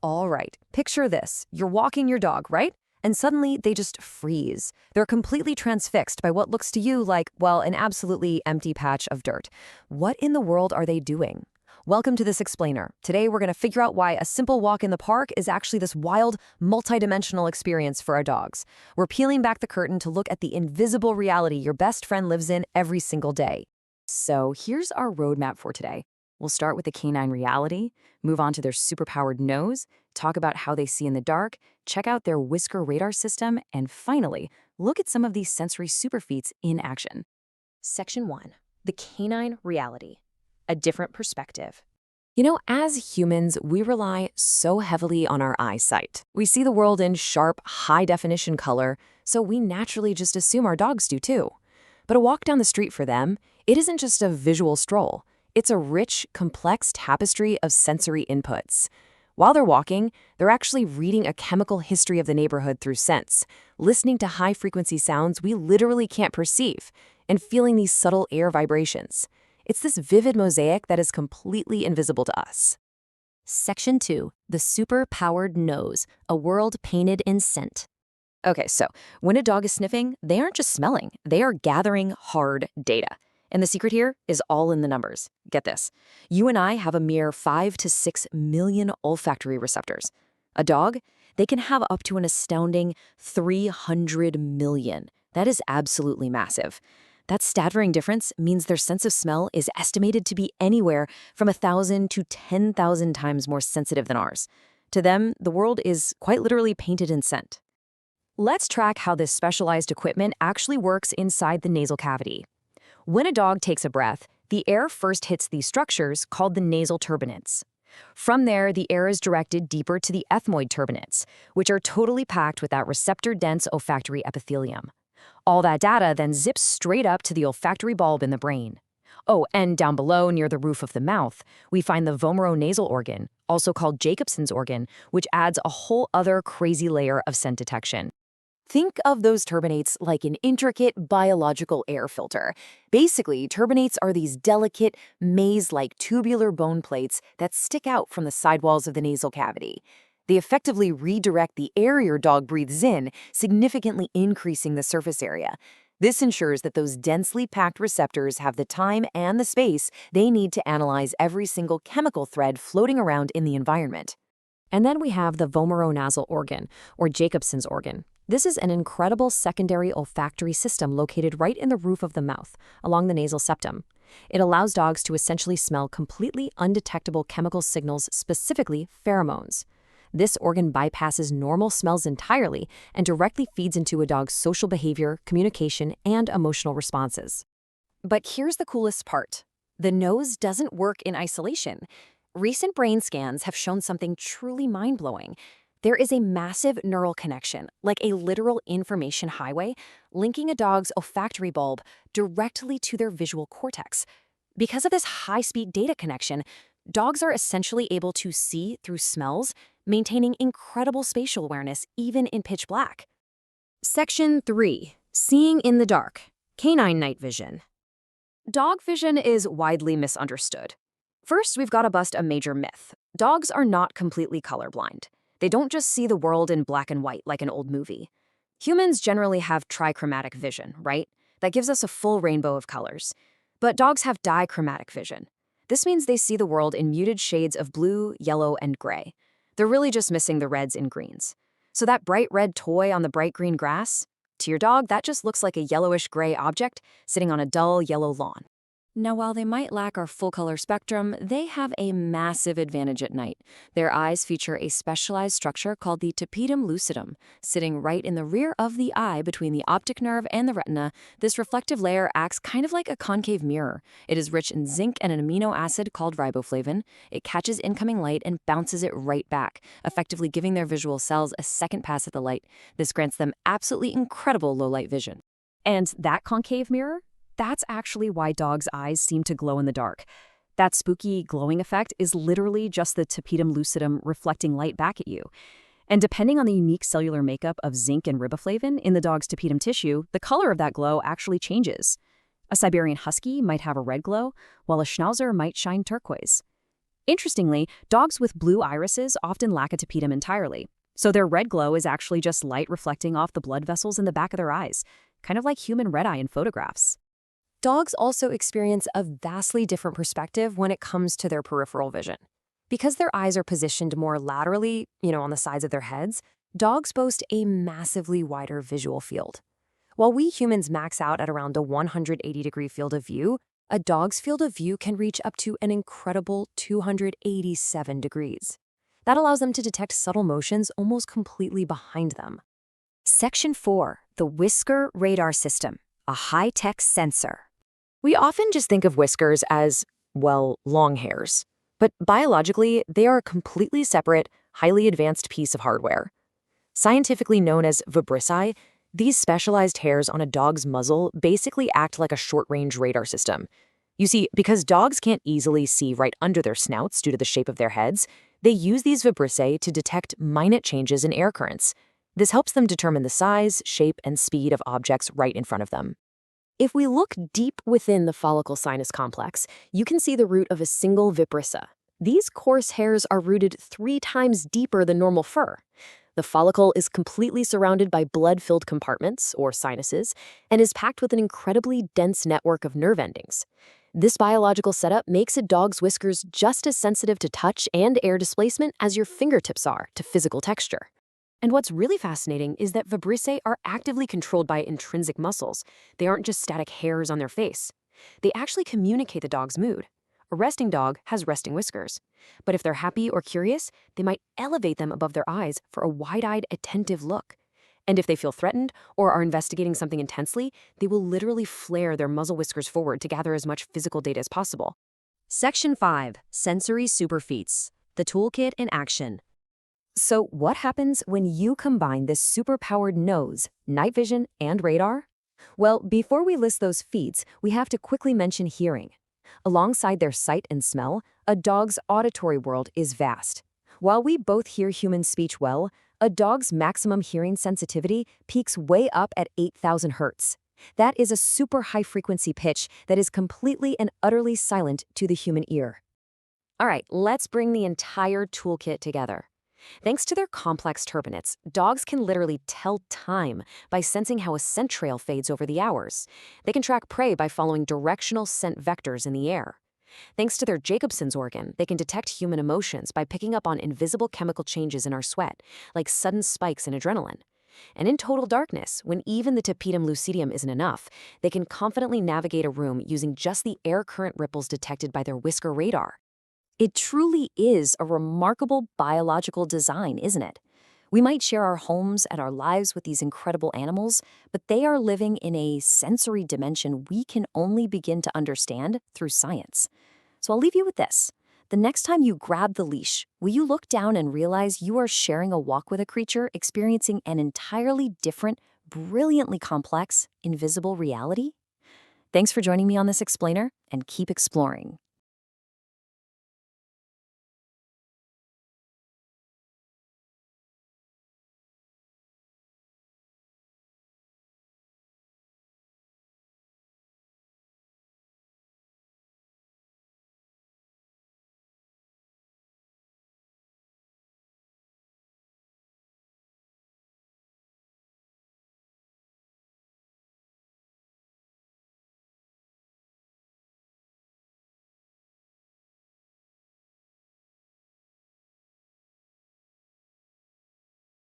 All right, picture this. You're walking your dog, right? And suddenly they just freeze. They're completely transfixed by what looks to you like, well, an absolutely empty patch of dirt. What in the world are they doing? Welcome to this explainer. Today we're going to figure out why a simple walk in the park is actually this wild, multidimensional experience for our dogs. We're peeling back the curtain to look at the invisible reality your best friend lives in every single day. So here's our roadmap for today. We'll start with the canine reality, move on to their superpowered nose, talk about how they see in the dark, check out their whisker radar system, and finally, look at some of these sensory superfeats in action. Section 1. The canine reality. A different perspective. As humans, we rely so heavily on our eyesight. We see the world in sharp, high-definition color, so we naturally just assume our dogs do too. But a walk down the street for them, it isn't just a visual stroll. It's a rich, complex tapestry of sensory inputs. While they're walking, they're actually reading a chemical history of the neighborhood through scents, listening to high-frequency sounds we literally can't perceive, and feeling these subtle air vibrations. It's this vivid mosaic that is completely invisible to us. Section 2. The super-powered nose, a world painted in scent. Okay, so when a dog is sniffing, they aren't just smelling, they are gathering hard data. And the secret here is all in the numbers. Get this. You and I have a mere 5 to 6 million olfactory receptors. A dog, they can have up to an astounding 300 million. That is absolutely massive. That staggering difference means their sense of smell is estimated to be anywhere from 1,000 to 10,000 times more sensitive than ours. To them, the world is quite literally painted in scent. Let's track how this specialized equipment actually works inside the nasal cavity. When a dog takes a breath, the air first hits these structures called the nasal turbinates. From there, the air is directed deeper to the ethmoid turbinates, which are totally packed with that receptor-dense olfactory epithelium. All that data then zips straight up to the olfactory bulb in the brain. Oh, and down below, near the roof of the mouth, we find the vomeronasal organ, also called Jacobson's organ, which adds a whole other crazy layer of scent detection. Think of those turbinates like an intricate biological air filter. Basically, turbinates are these delicate, maze-like tubular bone plates that stick out from the sidewalls of the nasal cavity. They effectively redirect the air your dog breathes in, significantly increasing the surface area. This ensures that those densely packed receptors have the time and the space they need to analyze every single chemical thread floating around in the environment. And then we have the vomeronasal organ, or Jacobson's organ. This is an incredible secondary olfactory system located right in the roof of the mouth, along the nasal septum. It allows dogs to essentially smell completely undetectable chemical signals, specifically pheromones. This organ bypasses normal smells entirely and directly feeds into a dog's social behavior, communication, and emotional responses. But here's the coolest part. The nose doesn't work in isolation. Recent brain scans have shown something truly mind-blowing. There is a massive neural connection, like a literal information highway, linking a dog's olfactory bulb directly to their visual cortex. Because of this high-speed data connection, dogs are essentially able to see through smells, maintaining incredible spatial awareness even in pitch black. Section 3. Seeing in the dark. Canine night vision. Dog vision is widely misunderstood. First, we've got to bust a major myth. Dogs are not completely colorblind. They don't just see the world in black and white like an old movie. Humans generally have trichromatic vision, right? That gives us a full rainbow of colors. But dogs have dichromatic vision. This means they see the world in muted shades of blue, yellow, and gray. They're really just missing the reds and greens. So that bright red toy on the bright green grass, to your dog, that just looks like a yellowish gray object sitting on a dull yellow lawn. Now, while they might lack our full-color spectrum, they have a massive advantage at night. Their eyes feature a specialized structure called the tapetum lucidum. Sitting right in the rear of the eye between the optic nerve and the retina, this reflective layer acts kind of like a concave mirror. It is rich in zinc and an amino acid called riboflavin. It catches incoming light and bounces it right back, effectively giving their visual cells a second pass at the light. This grants them absolutely incredible low-light vision. And that concave mirror? That's actually why dogs' eyes seem to glow in the dark. That spooky glowing effect is literally just the tapetum lucidum reflecting light back at you. And depending on the unique cellular makeup of zinc and riboflavin in the dog's tapetum tissue, the color of that glow actually changes. A Siberian Husky might have a red glow, while a Schnauzer might shine turquoise. Interestingly, dogs with blue irises often lack a tapetum entirely. So their red glow is actually just light reflecting off the blood vessels in the back of their eyes, kind of like human red eye in photographs. Dogs also experience a vastly different perspective when it comes to their peripheral vision. Because their eyes are positioned more laterally, on the sides of their heads, dogs boast a massively wider visual field. While we humans max out at around a 180-degree field of view, a dog's field of view can reach up to an incredible 287 degrees. That allows them to detect subtle motions almost completely behind them. Section 4. The Whisker Radar System, a high-tech sensor. We often just think of whiskers as, well, long hairs. But biologically, they are a completely separate, highly advanced piece of hardware. Scientifically known as vibrissae, these specialized hairs on a dog's muzzle basically act like a short-range radar system. You see, because dogs can't easily see right under their snouts due to the shape of their heads, they use these vibrissae to detect minute changes in air currents. This helps them determine the size, shape, and speed of objects right in front of them. If we look deep within the follicle sinus complex, you can see the root of a single vibrissa. These coarse hairs are rooted 3 times deeper than normal fur. The follicle is completely surrounded by blood-filled compartments, or sinuses, and is packed with an incredibly dense network of nerve endings. This biological setup makes a dog's whiskers just as sensitive to touch and air displacement as your fingertips are to physical texture. And what's really fascinating is that vibrissae are actively controlled by intrinsic muscles. They aren't just static hairs on their face. They actually communicate the dog's mood. A resting dog has resting whiskers. But if they're happy or curious, they might elevate them above their eyes for a wide-eyed, attentive look. And if they feel threatened or are investigating something intensely, they will literally flare their muzzle whiskers forward to gather as much physical data as possible. Section 5. Sensory Superfeats, the toolkit in action. So what happens when you combine this superpowered nose, night vision, and radar? Well, before we list those feats, we have to quickly mention hearing. Alongside their sight and smell, a dog's auditory world is vast. While we both hear human speech well, a dog's maximum hearing sensitivity peaks way up at 8,000 hertz. That is a super high-frequency pitch that is completely and utterly silent to the human ear. All right, let's bring the entire toolkit together. Thanks to their complex turbinates, dogs can literally tell time by sensing how a scent trail fades over the hours. They can track prey by following directional scent vectors in the air. Thanks to their Jacobson's organ, they can detect human emotions by picking up on invisible chemical changes in our sweat, like sudden spikes in adrenaline. And in total darkness, when even the tapetum lucidum isn't enough, they can confidently navigate a room using just the air current ripples detected by their whisker radar. It truly is a remarkable biological design, isn't it? We might share our homes and our lives with these incredible animals, but they are living in a sensory dimension we can only begin to understand through science. So I'll leave you with this. The next time you grab the leash, will you look down and realize you are sharing a walk with a creature experiencing an entirely different, brilliantly complex, invisible reality? Thanks for joining me on this explainer, and keep exploring.